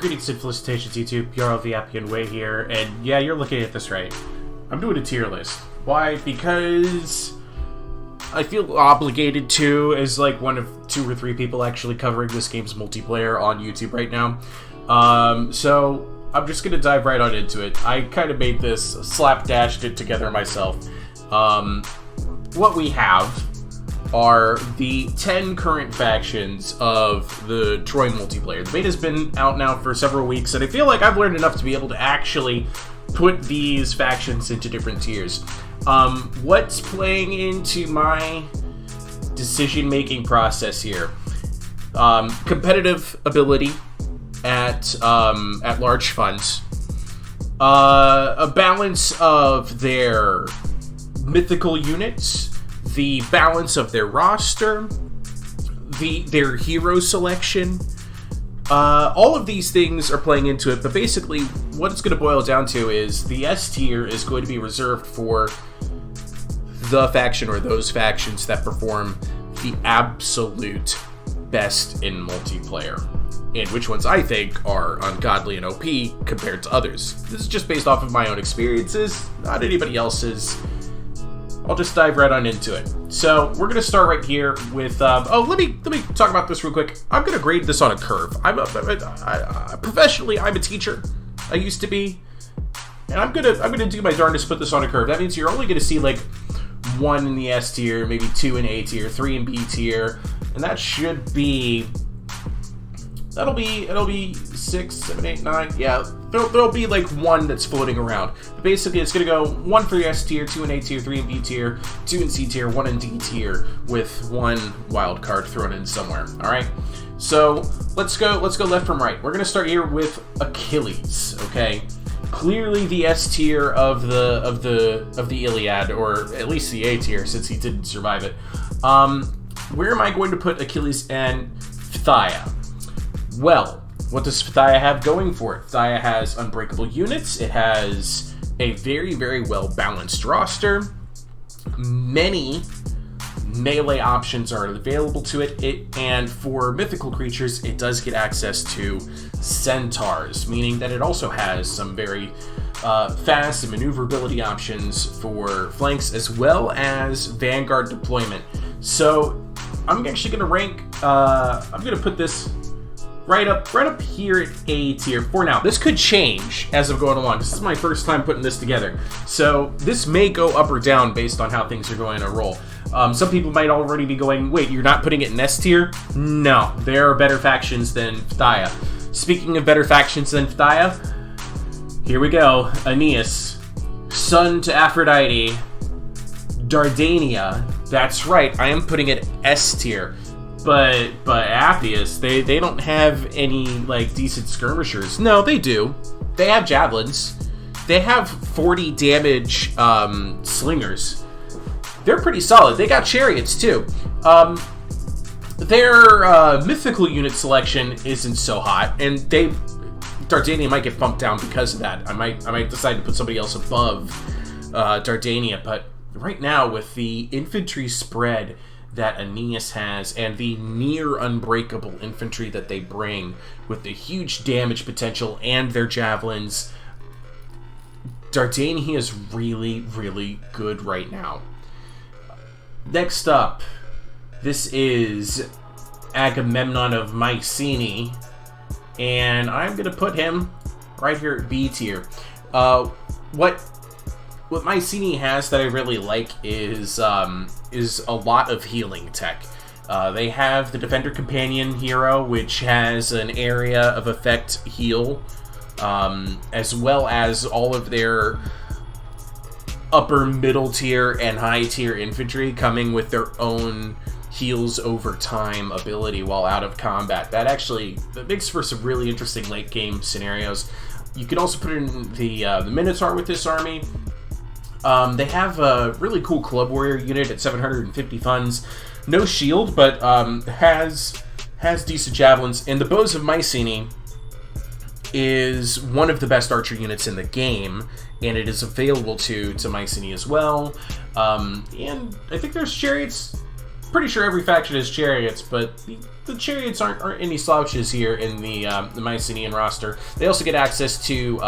Greetings and felicitations, YouTube. Jarl the Appian Way here, and yeah, you're looking at this right. I'm doing a tier list. Why? Because I feel obligated to, as like one of 2 or 3 people actually covering this game's multiplayer on YouTube right now. So I'm just gonna dive right on into it. I kind of made this, slapdashed it together myself. What we have are the 10 current factions of the Troy multiplayer. The beta's been out now for several weeks, and I feel like I've learned enough to be able to actually put these factions into different tiers. What's playing into my decision-making process here? Competitive ability at large funds. A balance of their mythical units, the balance of their roster, their hero selection. All of these things are playing into it, but basically what it's going to boil down to is the S tier is going to be reserved for the faction or those factions that perform the absolute best in multiplayer, and which ones I think are ungodly and OP compared to others. This is just based off of my own experiences, not anybody else's. I'll just dive right on into it. So we're gonna start right here with. Let me talk about this real quick. I'm gonna grade this on a curve. Professionally, I'm a teacher. I used to be, and I'm gonna do my darndest to put this on a curve. That means you're only gonna see like 1 in the S tier, maybe 2 in A tier, 3 in B tier, and that should be. It'll be 6, 7, 8, 9. Yeah, there'll be like 1 that's floating around. But basically, it's gonna go 1 for S tier, 2 in A tier, 3 in B tier, 2 in C tier, 1 in D tier, with 1 wild card thrown in somewhere. All right. So let's go left from right. We're gonna start here with Achilles. Okay. Clearly the S tier of the Iliad, or at least the A tier, since he didn't survive it. Where am I going to put Achilles and Phthia? Well, what does Phthia have going for it? Phthia has unbreakable units. It has a very, very well-balanced roster. Many melee options are available to it. And for mythical creatures, it does get access to centaurs, meaning that it also has some very fast and maneuverability options for flanks, as well as vanguard deployment. So I'm actually going to rank, I'm going to put this right up here at A tier for now. This could change as I'm going along. This is my first time putting this together, so this may go up or down based on how things are going to roll. Some people might already be going, wait, you're not putting it in S tier? No, there are better factions than Phthia. Speaking of better factions than Phthia, here we go. Aeneas, son to Aphrodite, Dardania. That's right, I am putting it S tier. But Appius, they don't have any like decent skirmishers. No, they do. They have javelins. They have 40 damage slingers. They're pretty solid. They got chariots too. Their mythical unit selection isn't so hot, and Dardania might get bumped down because of that. I might decide to put somebody else above Dardania, but right now with the infantry spread that Aeneas has, and the near unbreakable infantry that they bring with the huge damage potential and their javelins, Dardania is really, really good right now. Next up, this is Agamemnon of Mycenae, and I'm going to put him right here at B tier. What Mycenae has that I really like is a lot of healing tech. They have the Defender Companion hero, which has an area of effect heal, as well as all of their upper middle tier and high tier infantry coming with their own heals over time ability while out of combat. That makes for some really interesting late game scenarios. You can also put in the Minotaur with this army. They have a really cool Club Warrior unit at 750 funds. No shield, but has decent javelins. And the Bows of Mycenae is one of the best archer units in the game, and it is available to Mycenae as well. And I think there's chariots pretty sure every faction has chariots, but the chariots aren't any slouches here in the Mycenaean roster. They also get access to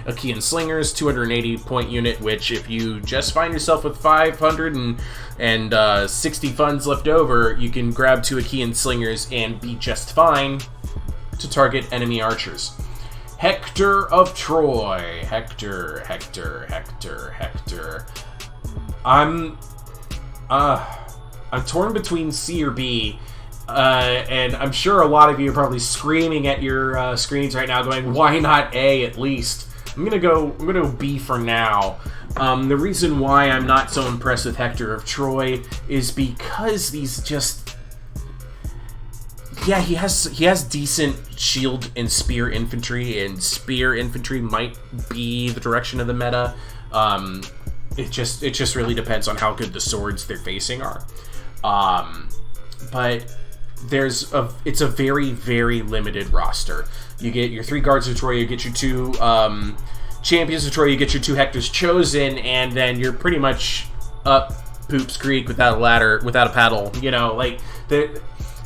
Achaean Slingers, 280-point unit, which if you just find yourself with 560 funds left over, you can grab 2 Achaean Slingers and be just fine to target enemy archers. Hector of Troy. Hector. I'm torn between C or B, and I'm sure a lot of you are probably screaming at your screens right now, going, "Why not A at least?" I'm gonna go B for now. The reason why I'm not so impressed with Hector of Troy is because these just, yeah, he has decent shield and spear infantry, and spear infantry might be the direction of the meta. It just really depends on how good the swords they're facing are. But it's a very, very limited roster. You get your 3 guards of Troy, you get your 2 champions of Troy, you get your 2 Hectors chosen, and then you're pretty much up Poops Creek without a ladder, without a paddle. You know, like,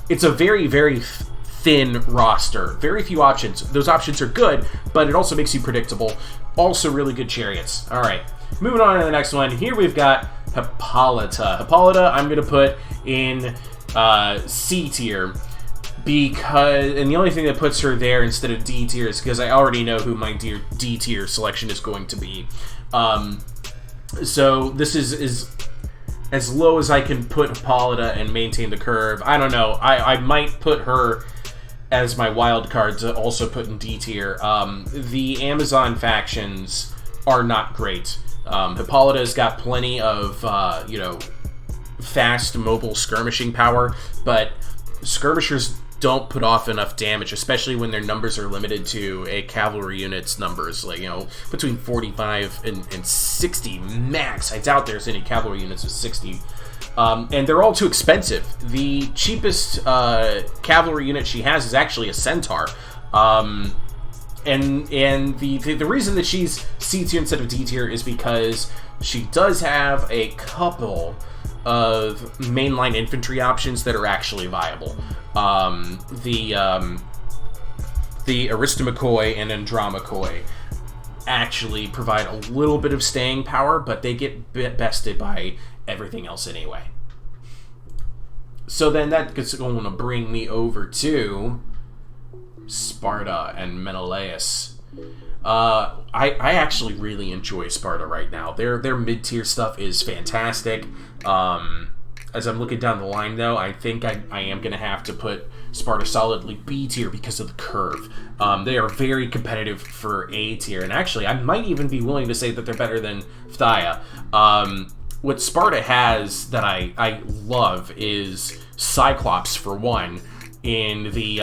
it's a very, very thin roster. Very few options. Those options are good, but it also makes you predictable. Also really good chariots. All right. Moving on to the next one. Here we've got Hippolyta. Hippolyta, I'm going to put in C tier, and the only thing that puts her there instead of D tier is because I already know who my D tier selection is going to be. So this is as low as I can put Hippolyta and maintain the curve. I don't know. I might put her as my wild card to also put in D tier. The Amazon factions are not great. Hippolyta's got plenty of, fast, mobile skirmishing power, but skirmishers don't put off enough damage, especially when their numbers are limited to a cavalry unit's numbers, like, between 45 and 60 max. I doubt there's any cavalry units with 60. And they're all too expensive. The cheapest cavalry unit she has is actually a centaur. And the reason that she's C tier instead of D tier is because she does have a couple of mainline infantry options that are actually viable. The Aristomachoi and Andromachoi actually provide a little bit of staying power, but they get bested by everything else anyway. So then that's going to bring me over to Sparta and Menelaus. I actually really enjoy Sparta right now. Their mid-tier stuff is fantastic. As I'm looking down the line, though, I think I am going to have to put Sparta solidly B tier because of the curve. They are very competitive for A tier, and actually, I might even be willing to say that they're better than Phthia. What Sparta has that I love is Cyclops, for one, in the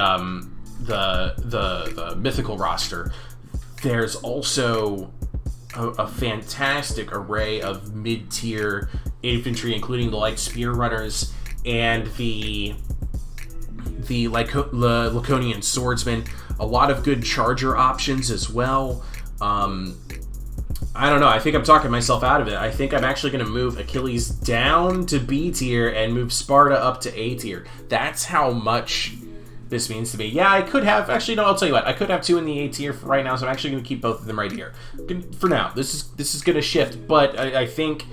mythical roster. There's also a fantastic array of mid-tier infantry, including the light spear runners and the Laconian swordsmen. A lot of good charger options as well. I don't know. I think I'm talking myself out of it. I think I'm actually going to move Achilles down to B tier and move Sparta up to A tier. That's how much this means to me. Yeah, I could have... Actually, no, I'll tell you what. I could have 2 in the A tier for right now, so I'm actually going to keep both of them right here. For now. This is going to shift, but I think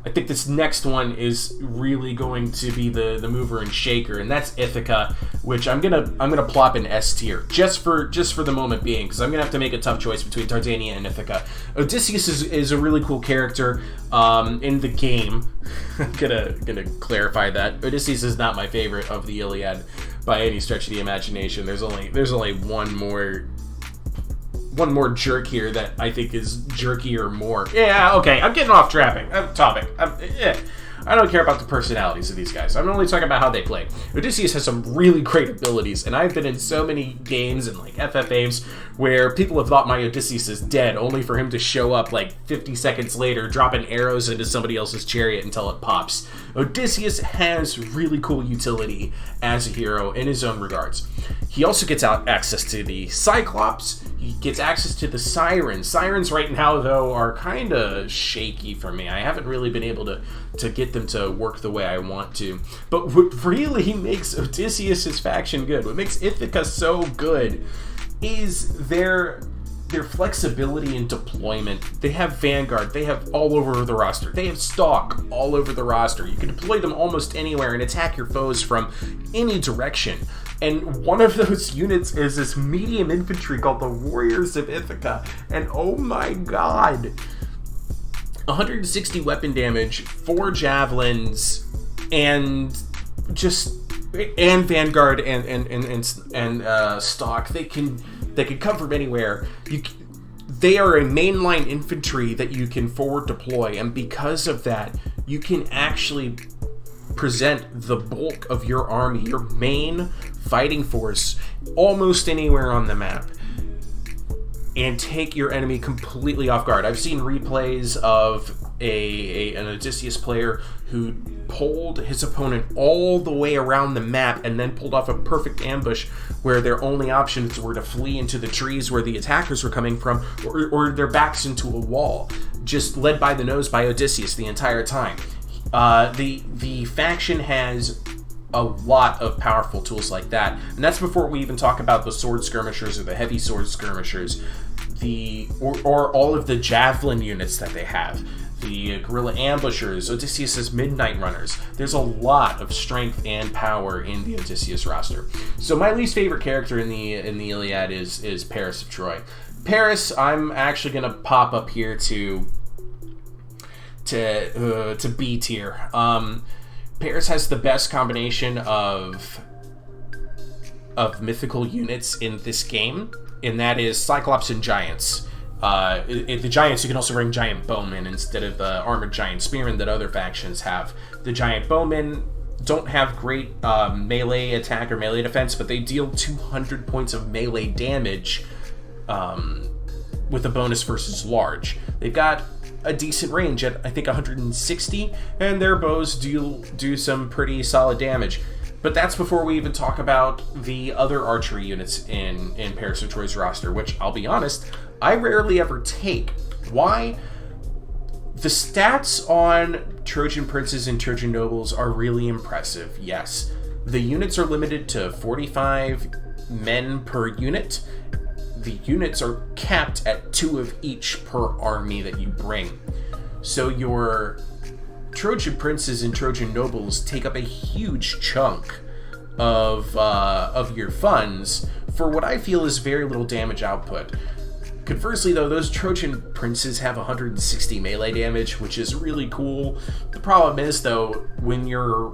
this next one is really going to be the mover and shaker, and that's Ithaca, which I'm gonna plop in S tier just for the moment being, because I'm gonna have to make a tough choice between Dardania and Ithaca. Odysseus is a really cool character in the game. I'm gonna clarify that Odysseus is not my favorite of the Iliad by any stretch of the imagination. There's only one more jerk here that I think is jerkier more. Yeah, okay, I'm getting off topic. I don't care about the personalities of these guys. I'm only talking about how they play. Odysseus has some really great abilities, and I've been in so many games and like FFAs where people have thought my Odysseus is dead, only for him to show up like 50 seconds later, dropping arrows into somebody else's chariot until it pops. Odysseus has really cool utility as a hero in his own regards. He also gets access to the Cyclops. He gets access to the Sirens. Sirens right now, though, are kind of shaky for me. I haven't really been able to get them to work the way I want to. But what really makes Odysseus' faction good, what makes Ithaca so good, is their flexibility in deployment. They have Vanguard. They have all over the roster. They have Stalk all over the roster. You can deploy them almost anywhere and attack your foes from any direction. And one of those units is this medium infantry called the Warriors of Ithaca. And oh my god, 160 weapon damage, 4 javelins, and Vanguard and Stalk. They can come from anywhere. They are a mainline infantry that you can forward deploy, and because of that, you can actually present the bulk of your army, your main fighting force, almost anywhere on the map, and take your enemy completely off guard. I've seen replays of an Odysseus player who pulled his opponent all the way around the map and then pulled off a perfect ambush where their only options were to flee into the trees where the attackers were coming from, or their backs into a wall, just led by the nose by Odysseus the entire time. The faction has a lot of powerful tools like that, and that's before we even talk about the sword skirmishers or the heavy sword skirmishers, or all of the javelin units that they have, the guerrilla ambushers, Odysseus' midnight runners. There's a lot of strength and power in the Odysseus roster. So my least favorite character in the Iliad is Paris of Troy. Paris, I'm actually gonna pop up here to B tier. Paris has the best combination of mythical units in this game, and that is Cyclops and Giants. The Giants, you can also bring Giant Bowmen instead of the Armored Giant Spearmen that other factions have. The Giant Bowmen don't have great melee attack or melee defense, but they deal 200 points of melee damage with a bonus versus large. They've got a decent range at, I think, 160, and their bows do some pretty solid damage. But that's before we even talk about the other archery units in Paris of Troy's roster, which, I'll be honest, I rarely ever take. Why? The stats on Trojan princes and Trojan nobles are really impressive, yes. The units are limited to 45 men per unit. The units are capped at 2 of each per army that you bring. So your Trojan princes and Trojan nobles take up a huge chunk of your funds for what I feel is very little damage output. Conversely, though, those Trojan princes have 160 melee damage, which is really cool. The problem is, though, when your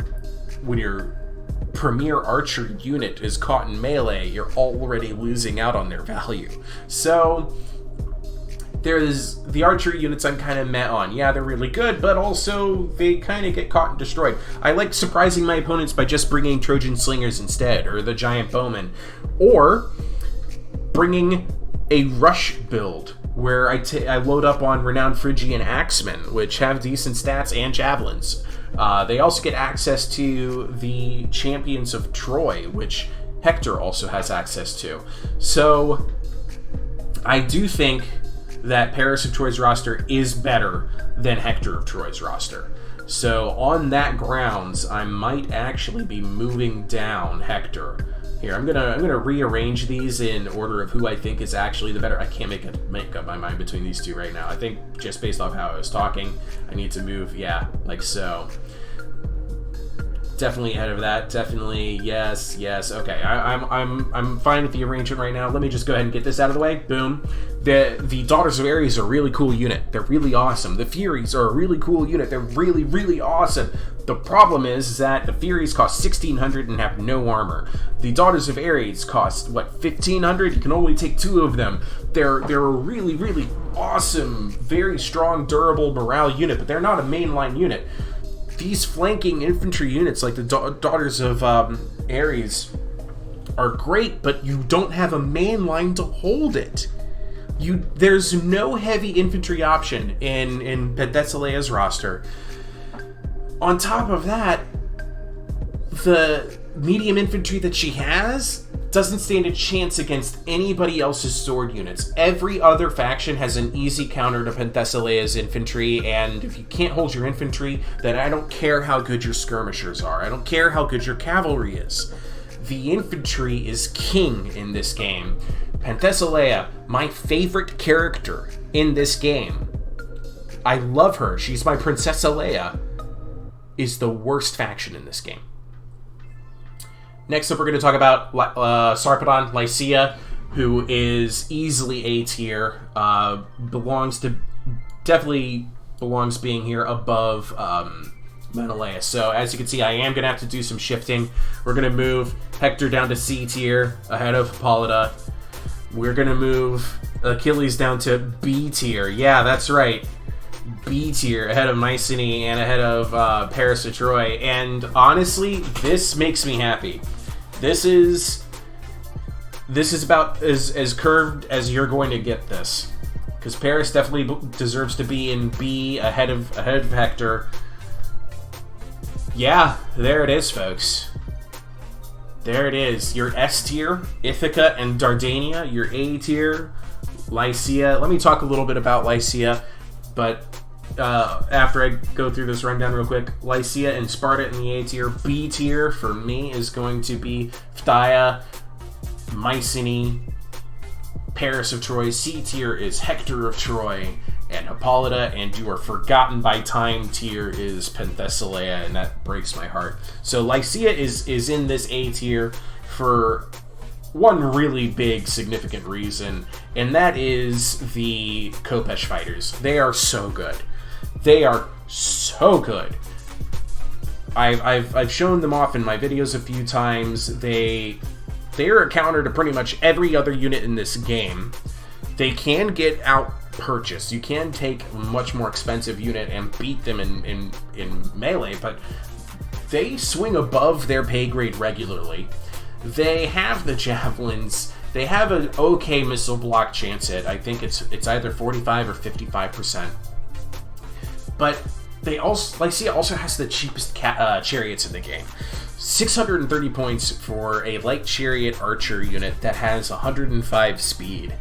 premier archer unit is caught in melee, you're already losing out on their value. So there's the archery units I'm kind of meh on. Yeah, they're really good, but also they kind of get caught and destroyed. I like surprising my opponents by just bringing Trojan slingers instead, or the giant bowmen, or bringing a rush build where I load up on renowned Phrygian axemen, which have decent stats and javelins. They also get access to the champions of Troy, which Hector also has access to. So I do think that Paris of Troy's roster is better than Hector of Troy's roster. So on that grounds, I might actually be moving down Hector. Here, I'm gonna rearrange these in order of who I think is actually the better. I can't make up my mind between these two right now. I think just based off how I was talking, I need to move, yeah, like so. Definitely ahead of that. Definitely, yes. Okay, I'm fine with the arrangement right now. Let me just go ahead and get this out of the way. Boom. The Daughters of Aries are a really cool unit. They're really awesome. The Furies are a really cool unit. They're really, really awesome. The problem is that the Furies cost 1,600 and have no armor. The Daughters of Aries cost, 1,500? You can only take 2 of them. They're a really, really awesome, very strong, durable morale unit, but they're not a mainline unit. These flanking infantry units, like the Daughters of Aries, are great, but you don't have a main line to hold it. There's no heavy infantry option in Penthesileia's roster. On top of that, the medium infantry that she has doesn't stand a chance against anybody else's sword units. Every other faction has an easy counter to Penthesileia's infantry, and if you can't hold your infantry, then I don't care how good your skirmishers are. I don't care how good your cavalry is. The infantry is king in this game. Penthesileia, my favorite character in this game. I love her. She's my Princessa Leia. Is the worst faction in this game. Next up, we're going to talk about Sarpadan Lycia, who is easily A tier. Definitely belongs being here above Menelaus. So as you can see, I am going to have to do some shifting. We're going to move Hector down to C tier ahead of Hippolyta. We're going to move Achilles down to B tier. Yeah, that's right. B tier ahead of Mycenae and ahead of Aries of Troy. And honestly, this makes me happy. This is about as curved as you're going to get this, because Paris definitely deserves to be in B ahead of Hector. Yeah, there it is, folks. There it is. Your S tier, Ithaca and Dardania. Your A tier, Lycia. Let me talk a little bit about Lycia, but after I go through this rundown real quick, Lycia and Sparta in the A tier. B tier for me is going to be Phthia, Mycenae, Aries of Troy. C tier is Hector of Troy and Hippolyta, and your Forgotten by Time tier is Penthesileia, and that breaks my heart. So Lycia is in this A tier for one really big, significant reason, and that is the Kopesh Fighters. They are so good. They are so good. I've shown them off in my videos a few times. They're a counter to pretty much every other unit in this game. They can get out purchased. You can take a much more expensive unit and beat them in melee, but they swing above their pay grade regularly. They have the javelins. They have an okay missile block chance hit. I think it's either 45 or 55%. But Lycia also has the cheapest chariots in the game. 630 points for a light chariot archer unit that has 105 speed.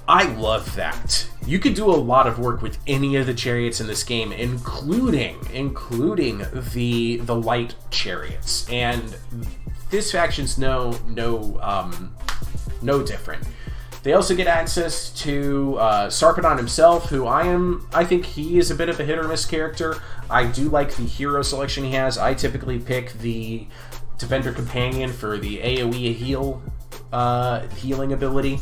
I love that. You could do a lot of work with any of the chariots in this game, including the light chariots. And this faction's no different. They also get access to Sarpadan himself, who I think he is a bit of a hit or miss character. I do like the hero selection he has. I typically pick the Defender Companion for the AoE healing ability.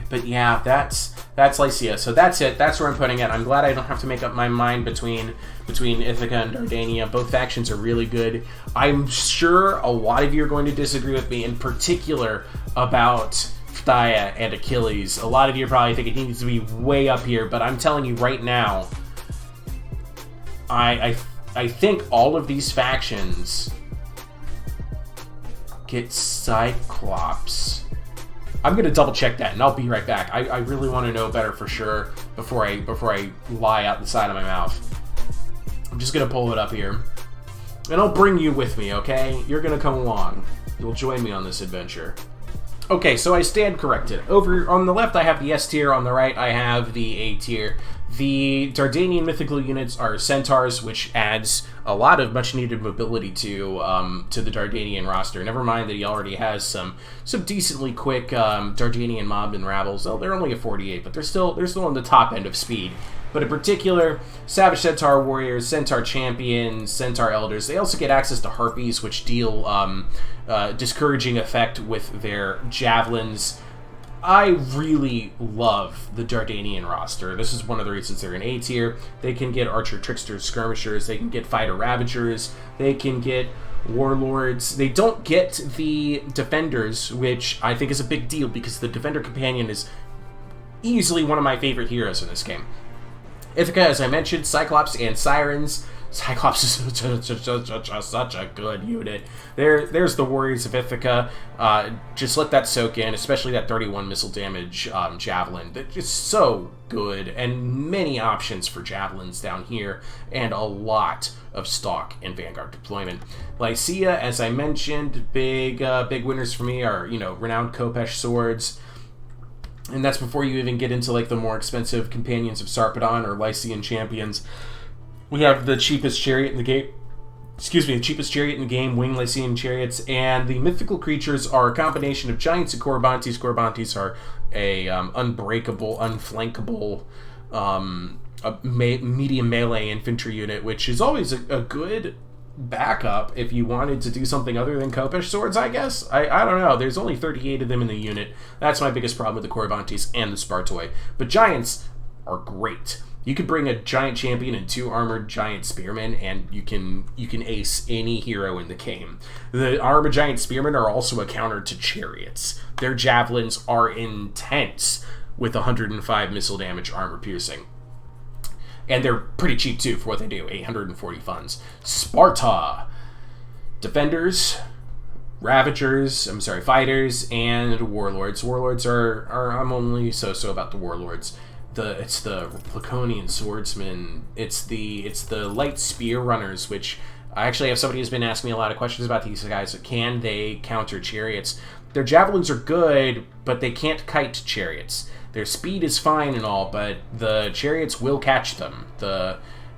But yeah, that's Lycia. So that's it. That's where I'm putting it. I'm glad I don't have to make up my mind between Ithaca and Dardania. Both factions are really good. I'm sure a lot of you are going to disagree with me, in particular about Phthia and Achilles. A lot of you are probably thinking he needs to be way up here, but I'm telling you right now, I think all of these factions get Cyclops. I'm gonna double check that, and I'll be right back. I really want to know better for sure before I lie out the side of my mouth. I'm just gonna pull it up here, and I'll bring you with me. Okay, you're gonna come along. You'll join me on this adventure. Okay, so I stand corrected. Over on the left, I have the S tier. On the right, I have the A tier. The Dardanian mythical units are centaurs, which adds a lot of much-needed mobility to the Dardanian roster. Never mind that he already has some decently quick Dardanian mob and rabbles. Oh, they're only a 48, but they're still on the top end of speed. But in particular, Savage Centaur Warriors, Centaur Champions, Centaur Elders, they also get access to Harpies, which deal discouraging effect with their javelins. I really love the Dardanian roster. This is one of the reasons they're in A tier. They can get Archer, Tricksters, Skirmishers. They can get Fighter Ravagers. They can get Warlords. They don't get the Defenders, which I think is a big deal because the Defender Companion is easily one of my favorite heroes in this game. Ithaca, as I mentioned, Cyclops and Sirens. Cyclops is such a good unit. There's the Warriors of Ithaca. Just let that soak in, especially that 31 missile damage javelin. It's so good, and many options for javelins down here, and a lot of stock and Vanguard deployment. Lycia, as I mentioned, big winners for me are, renowned Kopesh swords. And that's before you even get into like the more expensive companions of Sarpadan or Lycian champions. We have the cheapest chariot in the game. The cheapest chariot in the game, winged Lycian chariots, and the mythical creatures are a combination of giants and Corybantes. Corybantes are a unbreakable, unflankable, medium melee infantry unit, which is always a good backup if you wanted to do something other than Kopesh swords, I guess. I don't know. There's only 38 of them in the unit. That's my biggest problem with the Corybantes and the Spartoi. But giants are great. You could bring a giant champion and 2 armored giant spearmen, and you can ace any hero in the game. The armored giant spearmen are also a counter to chariots. Their javelins are intense with 105 missile damage, armor piercing. And they're pretty cheap too for what they do, 840 funds. Sparta. Defenders, fighters, and warlords. Warlords are I'm only so about the warlords. It's the Laconian swordsmen. It's the light spear runners, which I actually have somebody who's been asking me a lot of questions about these guys. Can they counter chariots? Their javelins are good, but they can't kite chariots. Their speed is fine and all, but the chariots will catch them.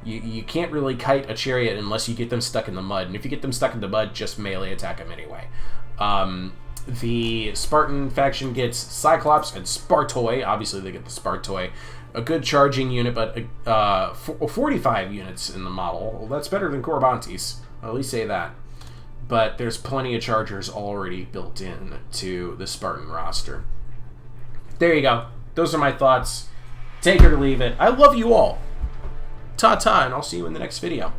You can't really kite a chariot unless you get them stuck in the mud, and if you get them stuck in the mud, just melee attack them anyway. The Spartan faction gets Cyclops and Spartoi. Obviously, they get the Spartoi. A good charging unit, but 45 units in the model. Well, that's better than Corybantes. I'll at least say that. But there's plenty of chargers already built in to the Spartan roster. There you go. Those are my thoughts. Take it or leave it. I love you all. Ta-ta, and I'll see you in the next video.